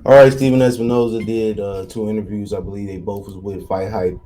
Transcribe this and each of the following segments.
All right, Steven Espinoza did two interviews. I believe they both was with Fight Hype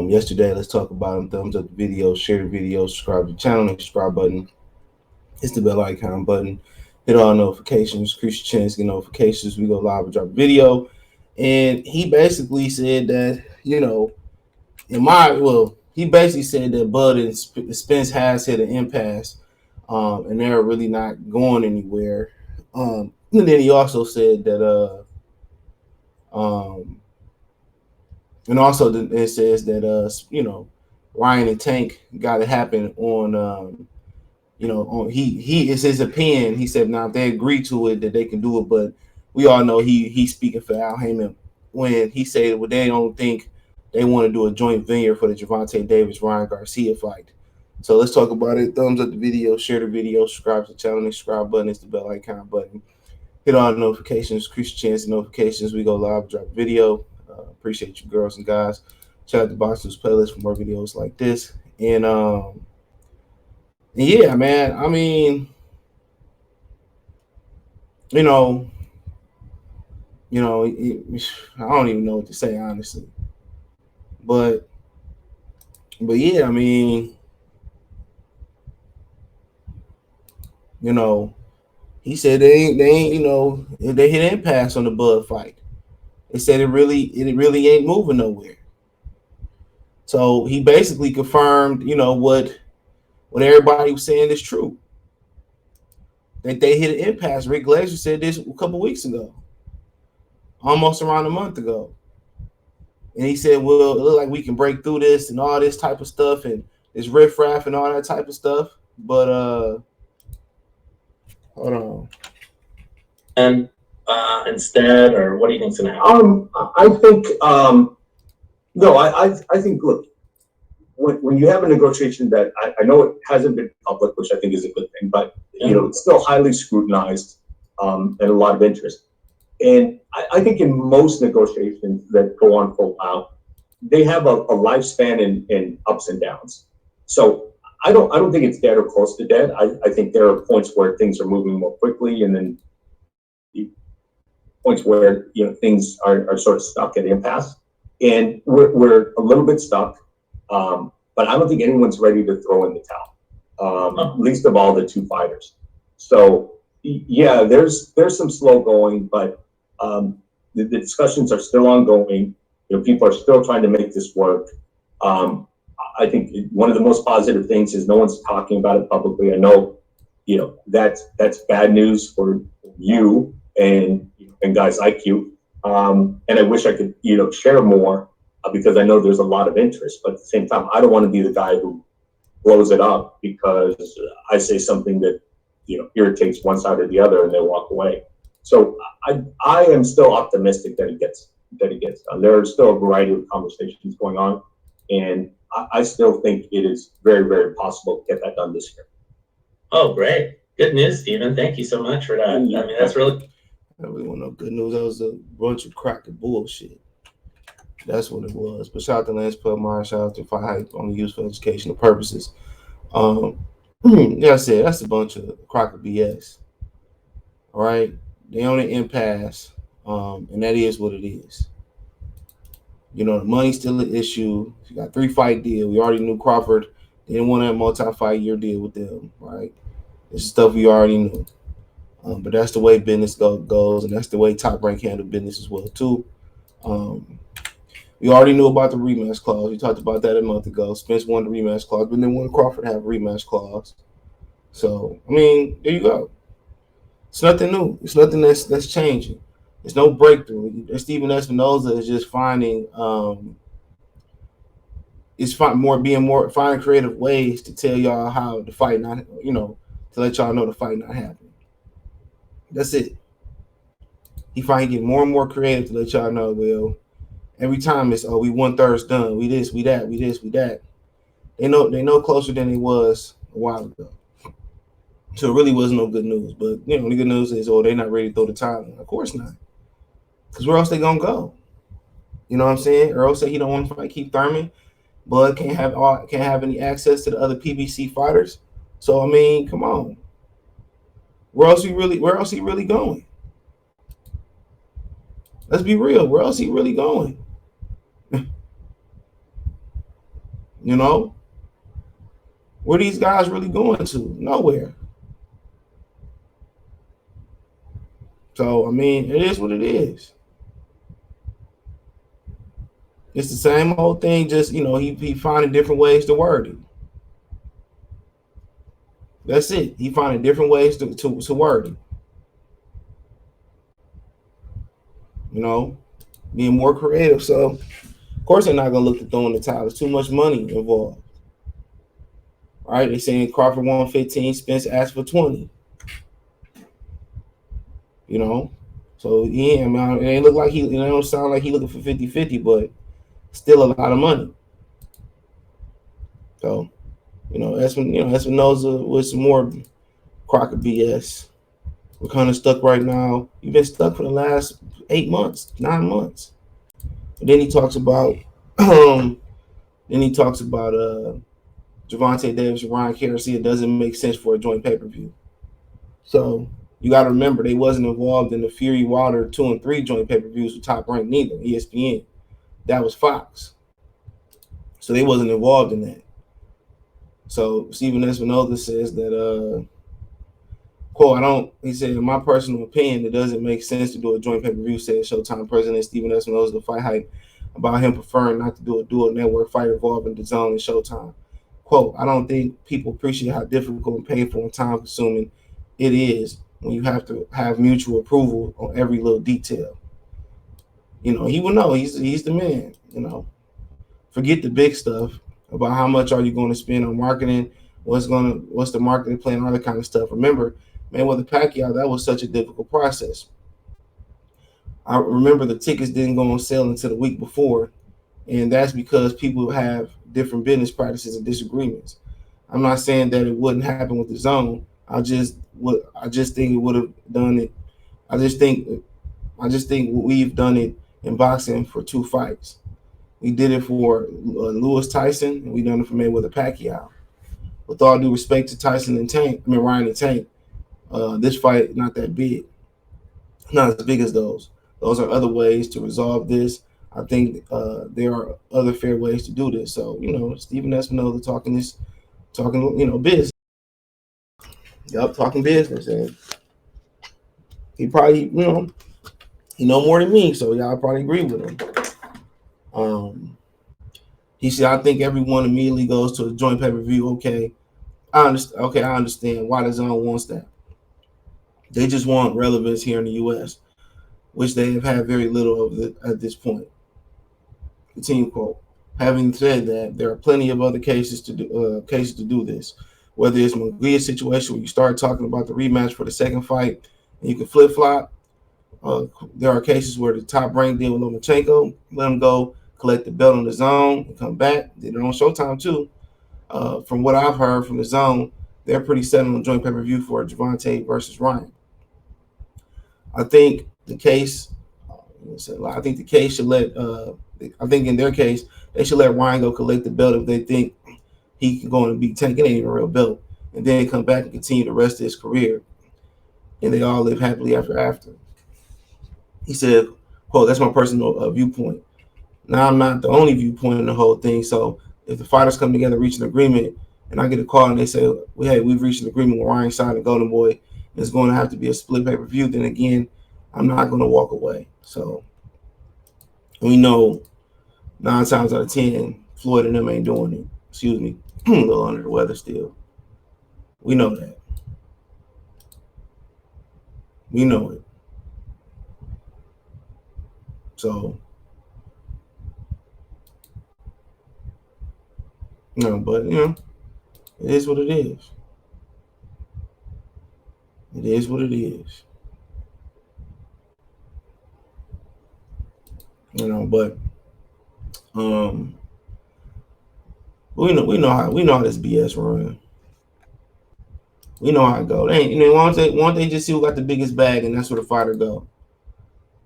yesterday. Let's talk about them. Thumbs up the video, share the video, subscribe to the channel, and subscribe button. Hit the bell icon button. Hit all notifications. Increase your chance to get notifications. We go live and drop a video. And he basically said that, he basically said that Bud and Spence has hit an impasse, and they're really not going anywhere. And then he also said that um, and also it says that Ryan and Tank got to happen on on he is his opinion. He said now if they agree to it that they can do it, but we all know he's speaking for Al Heyman when he said well they don't think they want to do a joint venture for the Gervonta Davis Ryan Garcia fight. So let's talk about it. Thumbs up the video, share the video, subscribe to the channel, and subscribe button is the bell icon button. Hit all the notifications, increase your chance of notifications. We go live, drop a video. Appreciate you, girls and guys. Check out the Boxers playlist for more videos like this. And yeah, man. I mean, you know, I don't even know what to say honestly. But yeah, I mean, he said they ain't they hit impasse on the Bud fight. They said it really ain't moving nowhere. So he basically confirmed, what everybody was saying is true. That they hit an impasse. Rick Glazer said this a couple weeks ago, almost around a month ago. And he said, well, it looks like we can break through this and all this type of stuff and this riffraff and all that type of stuff. But hold on. And instead, or what do you think's gonna happen? I think no, I think look, when you have a negotiation that I know it hasn't been public, which I think is a good thing, but it's still highly scrutinized and a lot of interest. And I think in most negotiations that go on for a while, they have a lifespan in ups and downs. So I don't think it's dead or close to dead. I think there are points where things are moving more quickly, and then points where things are sort of stuck at impasse, and we're a little bit stuck. But I don't think anyone's ready to throw in the towel, least of all the two fighters. So yeah, there's some slow going, but the discussions are still ongoing. People are still trying to make this work. I think one of the most positive things is no one's talking about it publicly. I know, that's bad news for you and guys like you. And I wish I could, share more because I know there's a lot of interest. But at the same time, I don't want to be the guy who blows it up because I say something that irritates one side or the other and they walk away. So I am still optimistic that it gets done. There are still a variety of conversations going on, and I still think it is very, very possible to get that done this year. Oh, great. Good news, Steven. Thank you so much for that. I mean, that's really... I really want no good news. That was a bunch of crack and bullshit. That's what it was. But shout out to Lance Pellmeyer, shout out to Fight Hype, only used for educational purposes. Yeah, I said that's a bunch of crack of BS. All right, they on an impasse, and that is what it is. The money's still an issue. You got 3-fight deal. We already knew Crawford didn't want a multi-fight year deal with them, right? This is stuff we already knew. But that's the way business goes, and that's the way Top Rank handle business as well too. We already knew about the rematch clause. We talked about that a month ago. Spence wanted the rematch clause, but then wanted Crawford to have a rematch clause. So I mean, there you go. It's nothing new. It's nothing that's changing. There's no breakthrough. Steven Espinoza is just finding finding creative ways to tell y'all how the fight not to let y'all know the fight not happening. That's it. He finally get more and more creative to let y'all know. Well, every time it's we 1/3 done. We this, we that, we this, we that. They know closer than it was a while ago. So it really was no good news. But the good news is they're not ready to throw the towel in. Of course not. Because where else they gonna go? You know what I'm saying? Earl said he don't want to fight Keith Thurman. Bud can't have any access to the other PBC fighters. So I mean, come on. Where else he really going? Let's be real. Where else he really going? You know, where these guys really going to? Nowhere. So I mean, it is what it is. It's the same old thing. Just he finding different ways to word it. That's it. He finding different ways to word it. Being more creative. So of course they're not gonna look to throw in the towel. There's too much money involved. All right, they're saying Crawford won 15, Spence asked for 20. So yeah, man, it ain't look like it don't sound like he looking for 50-50, but still a lot of money. So, Espinoza with some more crock of BS. We're kind of stuck right now. You've been stuck for the last 8 months, 9 months. And then he talks about Gervonta Davis and Ryan Garcia. It doesn't make sense for a joint pay-per-view. So you got to remember they wasn't involved in the Fury Wilder 2 and 3 joint pay-per-views with Top Rank neither. ESPN. That was Fox. So they wasn't involved in that. So Stephen Espinoza says that quote, he said, in my personal opinion, it doesn't make sense to do a joint pay-per-view, said Showtime president Stephen Espinoza, the fight hype, about him preferring not to do a dual network fight involving DAZN and Showtime. Quote, I don't think people appreciate how difficult and painful and time consuming it is when you have to have mutual approval on every little detail. He will know. He's the man. Forget the big stuff about how much are you going to spend on marketing, what's the marketing plan, all that kind of stuff. Remember, Mayweather Pacquiao, that was such a difficult process. I remember the tickets didn't go on sale until the week before, and that's because people have different business practices and disagreements. I'm not saying that it wouldn't happen with DAZN. I just think it would have done it. I just think we've done it in boxing for 2 fights. We did it for Lewis Tyson, and we done it for Mayweather Pacquiao. With all due respect to Ryan and Tank, this fight not that big, not as big as those. Those are other ways to resolve this. I think there are other fair ways to do this. So Stephen Espinoza talking business. Yup, talking business, and he probably he know more than me, so y'all probably agree with him. He said, I think everyone immediately goes to a joint pay-per-view. Okay, I understand why the zone wants that. They just want relevance here in the U.S., which they have had very little of at this point. Continue quote. Having said that, there are plenty of other cases to do this. Whether it's Munguia's situation where you start talking about the rematch for the second fight and you can flip-flop. There are cases where the Top Rank did with Lomachenko, let him go, collect the belt on the zone, and come back. Did it on Showtime too. From what I've heard from the zone, they're pretty set on joint pay-per-view for Gervonta versus Ryan. I think the case should let. I think in their case, they should let Ryan go collect the belt if they think he can go and beat Tank. It ain't even a real belt, and then come back and continue the rest of his career, and they all live happily after. He said, "Quote: That's my personal viewpoint. Now I'm not the only viewpoint in the whole thing. So if the fighters come together, reach an agreement, and I get a call and they say, well, hey, we've reached an agreement with Ryan Side and Golden Boy, and it's going to have to be a split pay-per-view, then again, I'm not going to walk away. So we know 9 times out of 10, Floyd and them ain't doing it. Excuse me, a little under the weather still. We know that. We know it. So, but it is what it is. It is what it is. But we know how this BS run. We know how it go. Why don't they just see who got the biggest bag, and that's where the fighter go.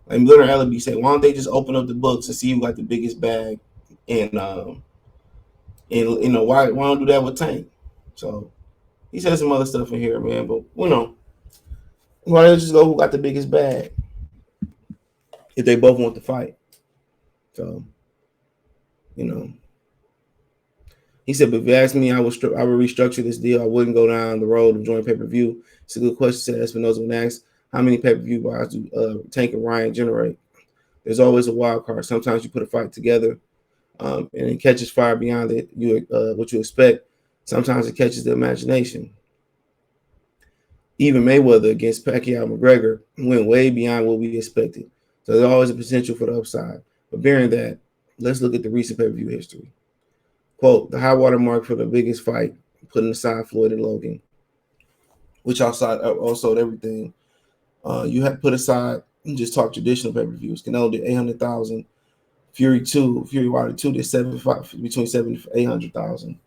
Like Gunnar Ellaby said, why don't they just open up the books and see who got the biggest bag, and why don't do that with Tank? So he said some other stuff in here, man. But why don't they just go who got the biggest bag? if they both want to fight. So, you know, he said, but if you ask me, I would restructure this deal. I wouldn't go down the road of joint pay-per-view. It's a good question, said Espinoza when asked, how many pay-per-view buys do Tank and Ryan generate? There's always a wild card. Sometimes you put a fight together and it catches fire beyond what you expect. Sometimes it catches the imagination. Even Mayweather against Pacquiao McGregor went way beyond what we expected. So there's always a potential for the upside. But bearing that, let's look at the recent pay-per-view history. Quote, the high water mark for the biggest fight, putting aside Floyd and Logan, which also everything. You have put aside and just talk traditional pay-per-views. Canelo did 800,000. Fury Wilder 2 did between 7 to 800,000.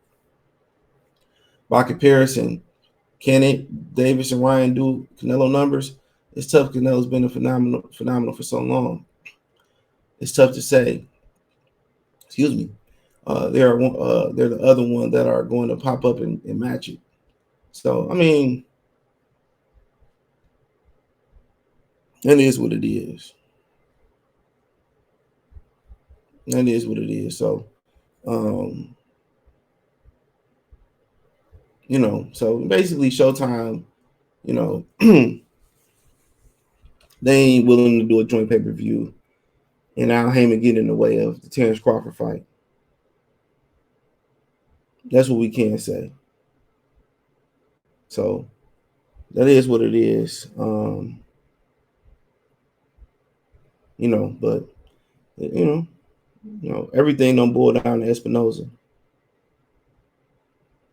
By comparison, can Davis and Ryan do Canelo numbers? It's tough. Canelo's been a phenomenal for so long. It's tough to say. Excuse me. They're the other one that are going to pop up and match it. So I mean, that is what it is. That is what it is. So, you know, so basically Showtime, you know, they ain't willing to do a joint pay-per-view, and Al Heyman get in the way of the Terrence Crawford fight. That's what we can say. So that is what it is. You know, but you know, everything don't boil down to Espinoza.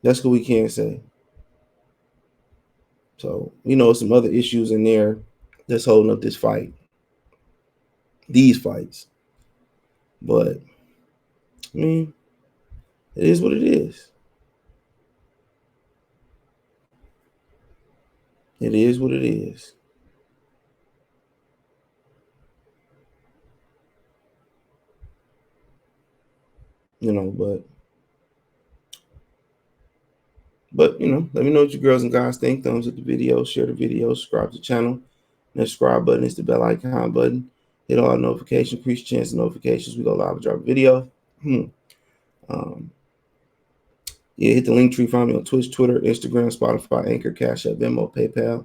That's what we can say. So, you know, some other issues in there that's holding up this fight. These fights. But I mean, it is what it is. It is what it is. You know, but you know, let me know what you girls and guys think. Thumbs up the video, share the video, subscribe to the channel. That subscribe button is the bell icon button. Hit all notifications, increase chance of notifications. We go live and drop a video. Yeah, hit the link tree. Find me on Twitch, Twitter, Instagram, Spotify, Anchor, Cash App, Venmo, PayPal.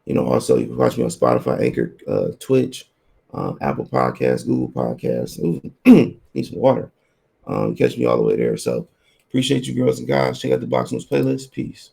You know, also you can watch me on Spotify, Anchor, Twitch, Apple Podcasts, Google Podcasts. Ooh, need some water. Catch me all the way there. So appreciate you girls and guys. Check out the Box News playlist. Peace.